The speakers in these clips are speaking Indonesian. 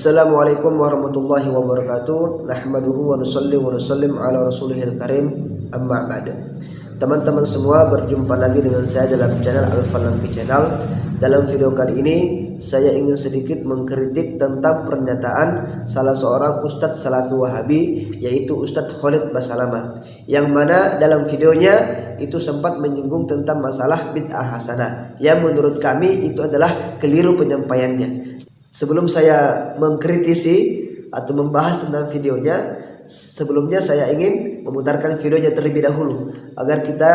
Assalamualaikum warahmatullahi wabarakatuh. Nahmaduhu wa nusalli wa nusallim ala rasulihil karim. Amma ba'du. Teman-teman semua, berjumpa lagi dengan saya dalam channel Al-Falampi Channel. Dalam video kali ini saya ingin sedikit mengkritik tentang pernyataan salah seorang Ustadz Salafi Wahabi, yaitu Ustadz Khalid Basalamah, yang mana dalam videonya itu sempat menyinggung tentang masalah bid'ah hasanah, yang menurut kami itu adalah keliru penyampaiannya. Sebelum saya mengkritisi atau membahas tentang videonya, sebelumnya saya ingin memutarkan videonya terlebih dahulu agar kita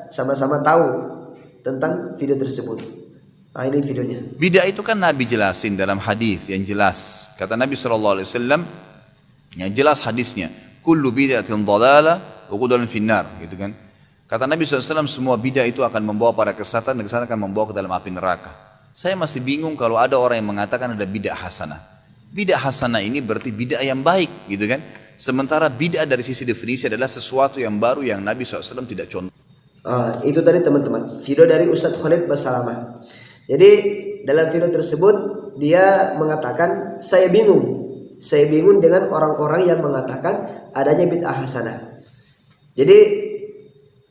sama-sama tahu tentang video tersebut. Nah, ini videonya. Bid'ah itu kan Nabi jelasin dalam hadis yang jelas. Kata Nabi SAW, yang jelas hadisnya, kullu bid'atin dhalalah wa kullu finnar, gitu kan. Kata Nabi SAW, semua bid'ah itu akan membawa pada kesesatan, dan kesesatan akan membawa ke dalam api neraka. Saya masih bingung kalau ada orang yang mengatakan ada bid'ah hasanah. Bid'ah hasanah ini berarti bid'ah yang baik, gitu kan. Sementara bid'ah dari sisi definisi adalah sesuatu yang baru yang Nabi SAW tidak contoh. Itu tadi teman-teman, video dari Ustadz Khalid Basalamah. Jadi dalam video tersebut dia mengatakan, saya bingung dengan orang-orang yang mengatakan adanya bid'ah hasanah. Jadi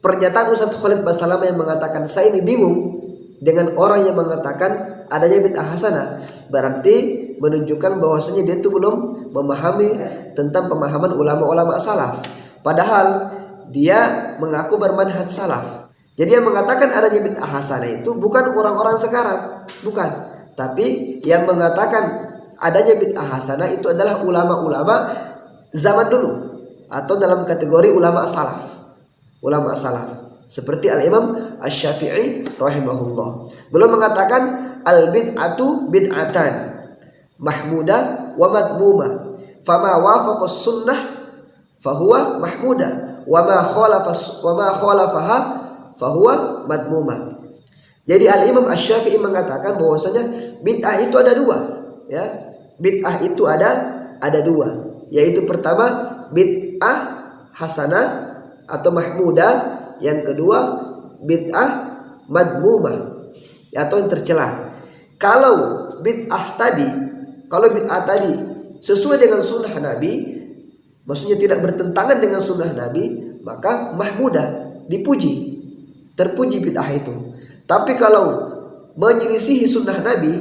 pernyataan Ustadz Khalid Basalamah yang mengatakan saya ini bingung dengan orang yang mengatakan adanya bid'ah hasanah, berarti menunjukkan bahwasanya dia itu belum memahami tentang pemahaman ulama-ulama salaf. Padahal dia mengaku bermanhaj salaf. Jadi yang mengatakan adanya bid'ah hasanah itu bukan orang-orang sekarang, bukan. Tapi yang mengatakan adanya bid'ah hasanah itu adalah ulama-ulama zaman dulu, atau dalam kategori ulama salaf. Ulama salaf seperti Al-Imam Asy-Syafi'i rahimahullah. Beliau mengatakan al-bid'atu bid'atan mahmudah wa madmumah. Fama wafaqa sunnah fahuwa mahmudah wa ma khalafaha fahuwa madmumah. Jadi Al-Imam Asy-Syafi'i mengatakan bahwasanya bid'ah itu ada dua, ya. Bid'ah itu ada dua, yaitu pertama bid'ah hasanah atau mahmudah, yang kedua bid'ah madmumah atau yang tercela. Kalau bid'ah tadi sesuai dengan sunnah Nabi, maksudnya tidak bertentangan dengan sunnah Nabi, maka mahmudah, dipuji, terpuji bid'ah itu. Tapi kalau menyelisihi sunnah Nabi,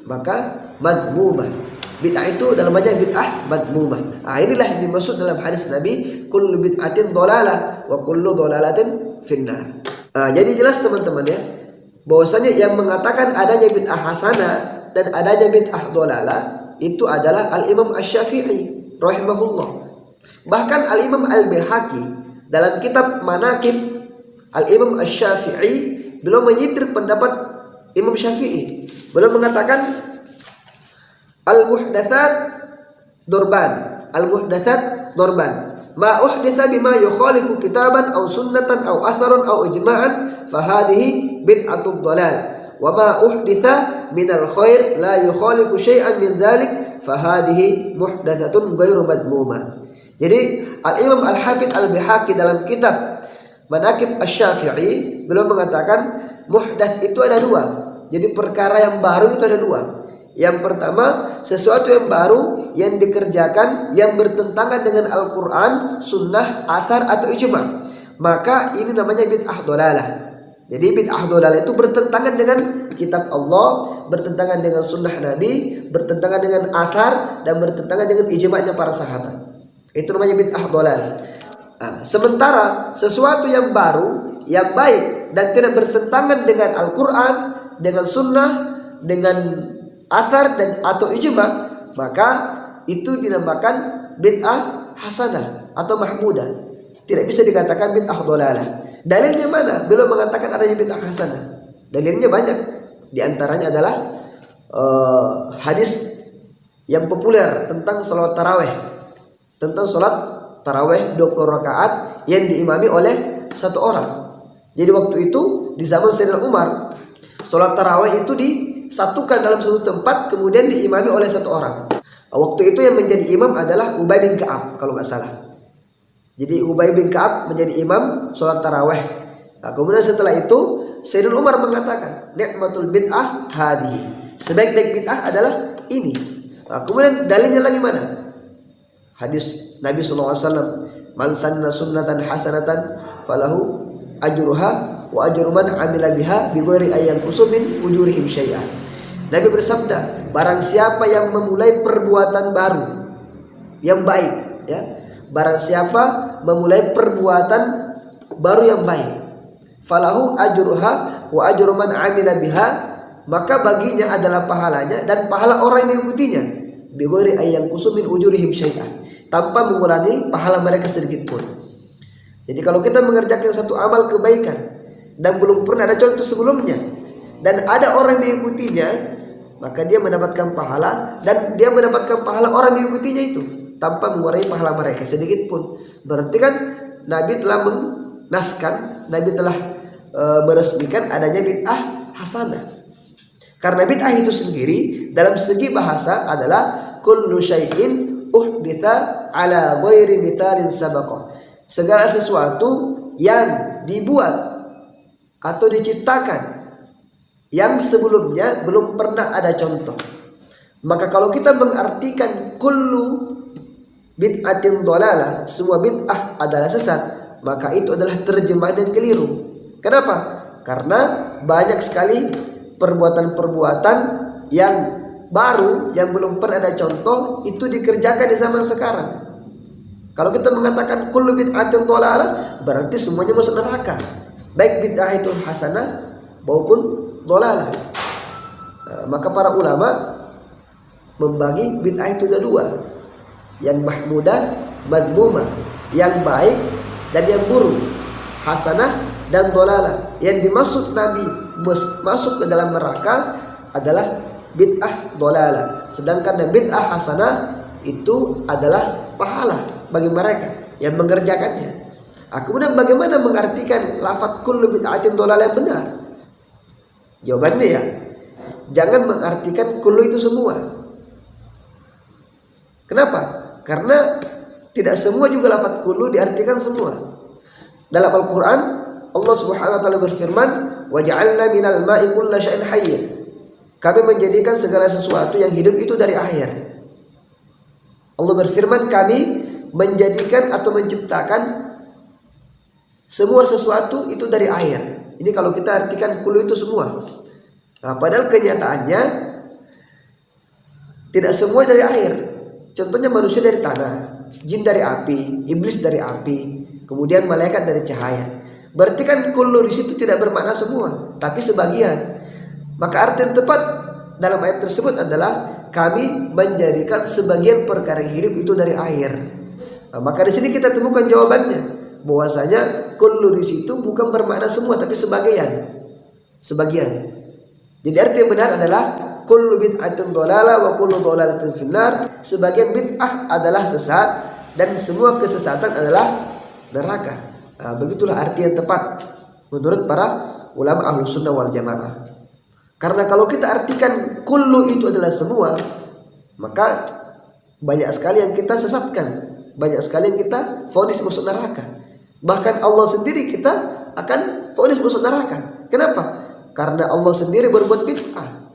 maka madmumah. Bid'ah itu namanya bid'ah madmumah. Inilah yang dimaksud dalam hadis Nabi, kullu bid'atin dhalalah wa kullu dhalalatin finnar. Jadi jelas teman-teman ya, bahwasanya yang mengatakan adanya bid'ah hasanah dan adanya bid'ah dhalalah itu adalah Al-Imam Asy-Syafi'i rahimahullah. Bahkan Al-Imam Al-Baihaqi dalam kitab Manaqib Al-Imam Asy-Syafi'i belum menyindir pendapat Imam Syafi'i. Belum mengatakan al-muhdatsat dorban ma uhditsa bima yukhalifu kitaban aw sunnatan aw atharan aw ijma'an fahadhihi bid'atud dhalal wa ma uhditsa minal khair la yukhalifu syai'an min dzalik fahadhihi muhdatsatun ghairu madmumah. Jadi Al-Imam Al-Hafidz Al-Baihaqi dalam kitab Manaqib Asy-Syafi'i belum mengatakan muhdats itu ada dua. Jadi perkara yang baru itu ada dua. Yang pertama, sesuatu yang baru yang dikerjakan yang bertentangan dengan Al-Quran, Sunnah, Athar atau Ijma', maka ini namanya bid'ah dhalalah. Jadi bid'ah dhalalah itu bertentangan dengan kitab Allah, bertentangan dengan Sunnah Nabi, bertentangan dengan Athar, dan bertentangan dengan ijma'nya para sahabat. Itu namanya bid'ah dhalalah. Sementara sesuatu yang baru, yang baik dan tidak bertentangan dengan Al-Quran, dengan Sunnah, dengan athar dan atau ijma', maka itu dinamakan bid'ah hasanah atau mahmudah. Tidak bisa dikatakan bid'ah dhalalah. Dalilnya mana? Belum mengatakan adanya bid'ah hasanah. Dalilnya banyak. Di antaranya adalah hadis yang populer tentang salat tarawih. Tentang salat tarawih 20 rakaat yang diimami oleh satu orang. Jadi waktu itu di zaman Sayyidina Umar, salat tarawih itu disatukan dalam satu tempat, kemudian diimami oleh satu orang. Waktu itu yang menjadi imam adalah Ubay bin Ka'ab kalau nggak salah. Jadi Ubay bin Ka'ab menjadi imam sholat taraweh. Kemudian setelah itu Sayyidina Umar mengatakan, ni'matul bid'ah hadhihi. Sebaik-baik bid'ah adalah ini. Nah, kemudian dalilnya lagi mana? Hadis Nabi SAW, man sanna sunnatan hasanatan falahu ajruha wa ajru man amila biha bighairi ayyan kusumin ujurihim syai'an. Nabi bersabda, barang siapa yang memulai perbuatan baru yang baik, ya, barang siapa memulai perbuatan baru yang baik, falahu ajruha wa ajru man amila biha, maka baginya adalah pahalanya dan pahala orang yang mengikutinya, bighairi ayyan kusumin ujurihim syai'an, tanpa mengurangi pahala mereka sedikit pun. Jadi kalau kita mengerjakan satu amal kebaikan dan belum pernah ada contoh sebelumnya dan ada orang yang mengikutinya, maka dia mendapatkan pahala dan dia mendapatkan pahala orang yang mengikutinya itu tanpa mengurangi pahala mereka sedikit pun. Berarti kan Nabi telah menaskan, Nabi telah meresmikan adanya bid'ah hasanah. Karena bid'ah itu sendiri dalam segi bahasa adalah kullu syai'in uhditha ala ghairi mithalin sabaqah. Segala sesuatu yang dibuat atau diciptakan yang sebelumnya belum pernah ada contoh. Maka kalau kita mengartikan kullu bid'atin dhalalah, semua bid'ah adalah sesat, maka itu adalah terjemahan yang keliru. Kenapa? Karena banyak sekali perbuatan-perbuatan yang baru yang belum pernah ada contoh itu dikerjakan di zaman sekarang. Kalau kita mengatakan kullu bid'atin dhalalah, berarti semuanya masuk neraka. Baik bid'ah itu hasanah maupun dhalalah. Maka para ulama membagi bid'ah itu ada dua. Yang mahmudah, madmumah, yang baik dan yang buruk, hasanah dan dhalalah. Yang dimaksud Nabi masuk ke dalam neraka adalah bid'ah dhalalah. Sedangkan bid'ah hasanah itu adalah pahala bagi mereka yang mengerjakannya. Kemudian bagaimana mengartikan lafaz kullu bid'atin dhalalah yang benar? Jawabannya ya, jangan mengartikan kullu itu semua. Kenapa? Karena tidak semua juga lafaz kullu diartikan semua. Dalam Al-Qur'an Allah Subhanahu wa taala berfirman, "Wa ja'alna minal ma'i kulla syai'in hayy." Kami menjadikan segala sesuatu yang hidup itu dari air. Allah berfirman, kami menjadikan atau menciptakan semua sesuatu itu dari air. Ini kalau kita artikan kullu itu semua. Nah, padahal kenyataannya tidak semua dari air. Contohnya manusia dari tanah, jin dari api, iblis dari api, kemudian malaikat dari cahaya. Berarti kan kullu di situ tidak bermakna semua, tapi sebagian. Maka arti yang tepat dalam ayat tersebut adalah kami menjadikan sebagian perkara yang hidup itu dari air. Nah, maka di sini kita temukan jawabannya, bahwasanya kullu di situ bukan bermakna semua tapi sebagian. Sebagian. Jadi arti yang benar adalah kullu bid'atin dhalalah wa kullu dhalalatin finnar. Sebagian bid'ah adalah sesat dan semua kesesatan adalah neraka. Nah, begitulah arti yang tepat menurut para ulama Ahlus Sunnah wal Jamaah. Karena kalau kita artikan kullu itu adalah semua, maka banyak sekali yang kita sesatkan, banyak sekali yang kita vonis masuk neraka. Bahkan Allah sendiri kita akan vonis masuk neraka. Kenapa? Karena Allah sendiri berbuat bid'ah.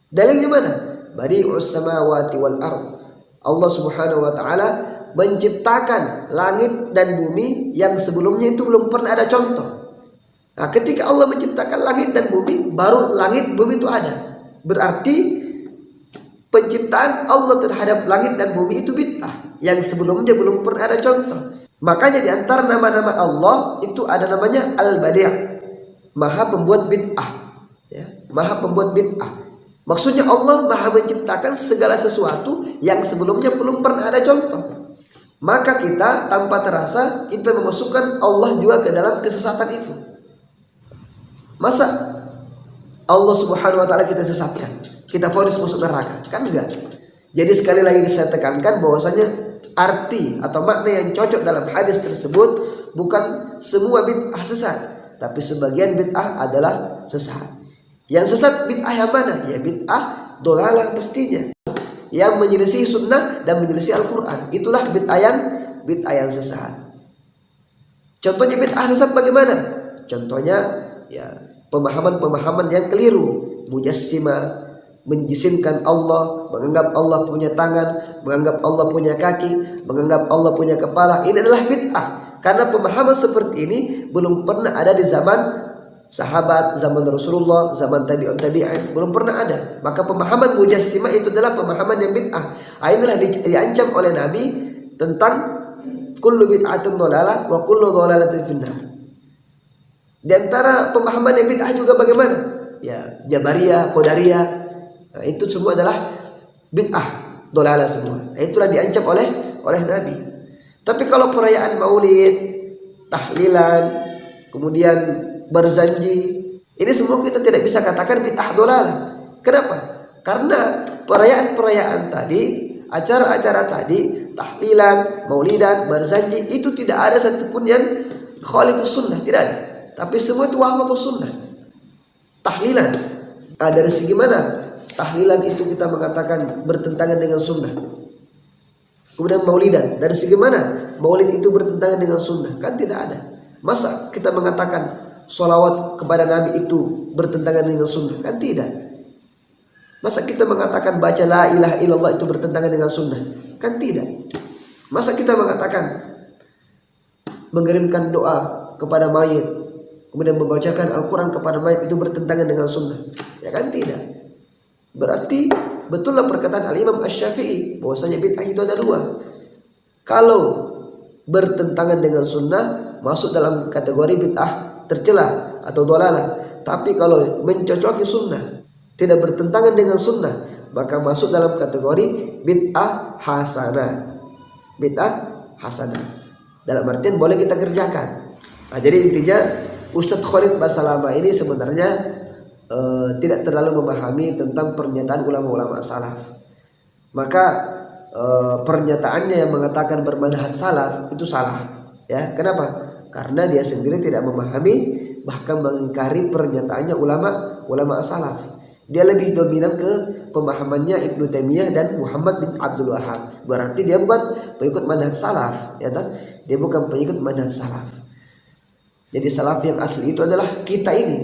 Dalilnya mana? Badi'us samawati wal ard. Allah Subhanahu wa taala menciptakan langit dan bumi yang sebelumnya itu belum pernah ada contoh. Nah, ketika Allah menciptakan langit dan bumi, baru langit bumi itu ada. Berarti penciptaan Allah terhadap langit dan bumi itu bid'ah yang sebelumnya belum pernah ada contoh. Makanya di antara nama-nama Allah itu ada namanya Al-Badi', Maha Pembuat Bid'ah. Ya, Maha Pembuat Bid'ah. Maksudnya Allah Maha menciptakan segala sesuatu yang sebelumnya belum pernah ada contoh. Maka kita tanpa terasa kita memasukkan Allah juga ke dalam kesesatan itu. Masa Allah Subhanahu wa taala kita sesatkan, kita vonis masuk neraka? Kan enggak. Jadi sekali lagi saya tekankan bahwasanya arti atau makna yang cocok dalam hadis tersebut bukan semua bid'ah sesat, tapi sebagian bid'ah adalah sesat. Yang sesat bid'ah yang mana? Ya bid'ah dhalalah pastinya, yang menyelisih sunnah dan menyelisih Al-Quran. Itulah bid'ah yang sesat. Contohnya bid'ah sesat bagaimana? Contohnya ya pemahaman-pemahaman yang keliru, mujassimah, menjisimkan Allah, menganggap Allah punya tangan, menganggap Allah punya kaki, menganggap Allah punya kepala. Ini adalah bid'ah. Karena pemahaman seperti ini belum pernah ada di zaman sahabat, zaman Rasulullah, zaman tabi'un tabi'in, belum pernah ada. Maka pemahaman mujassimah itu adalah pemahaman yang bid'ah. Inilah diancam oleh Nabi tentang kullu bid'atin dhalalah wa kullu dhalalatin finnar. Di antara pemahaman yang bid'ah juga bagaimana? Ya, Jabariyah, Qadariyah, nah, itu semua adalah bid'ah, dhalalah semua. Itulah diancam oleh Nabi. Tapi kalau perayaan Maulid, tahlilan, kemudian berzanji, ini semua kita tidak bisa katakan bid'ah dhalalah. Kenapa? Karena perayaan-perayaan tadi, acara-acara tadi, tahlilan, maulidan, berzanji, itu tidak ada satupun yang khalifus sunnah, tidak ada. Tapi semua itu waqafus sunnah. Tahlilan, dari segi mana tahlilan itu kita mengatakan bertentangan dengan sunnah? Kemudian maulidan, dari segi mana maulid itu bertentangan dengan sunnah? Kan tidak ada. Masa kita mengatakan sholawat kepada Nabi itu bertentangan dengan sunnah? Kan tidak. Masa kita mengatakan baca la ilaha illallah itu bertentangan dengan sunnah? Kan tidak. Masa kita mengatakan mengirimkan doa kepada mayit, kemudian membacakan Al-Quran kepada mayit itu bertentangan dengan sunnah? Ya kan tidak. Berarti betullah perkataan Al-Imam Asy-Syafi'i bahwasanya bid'ah itu ada dua. Kalau bertentangan dengan sunnah masuk dalam kategori bid'ah tercela atau dhalalah. Tapi kalau mencocoki sunnah, tidak bertentangan dengan sunnah, maka masuk dalam kategori bid'ah hasanah. Bid'ah hasanah dalam artian boleh kita kerjakan. Nah, jadi intinya Ustadz Khalid Basalamah ini sebenarnya tidak terlalu memahami tentang pernyataan ulama-ulama salaf. Maka pernyataannya yang mengatakan bermanhaj salaf itu salah. Ya, kenapa? Karena dia sendiri tidak memahami, bahkan mengingkari pernyataannya ulama salaf. Dia lebih dominan ke pemahamannya Ibnu Taimiyah dan Muhammad bin Abdul Wahhab. Berarti dia bukan pengikut manhaj salaf, ya tak? Dia bukan pengikut manhaj salaf. Jadi salaf yang asli itu adalah kita ini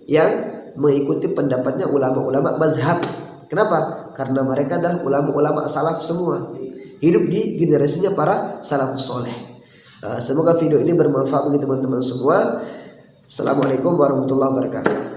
yang mengikuti pendapatnya ulama-ulama mazhab. Kenapa? Karena mereka adalah ulama-ulama salaf semua, hidup di generasinya para salafus soleh. Semoga video ini bermanfaat bagi teman-teman semua. Assalamualaikum warahmatullahi wabarakatuh.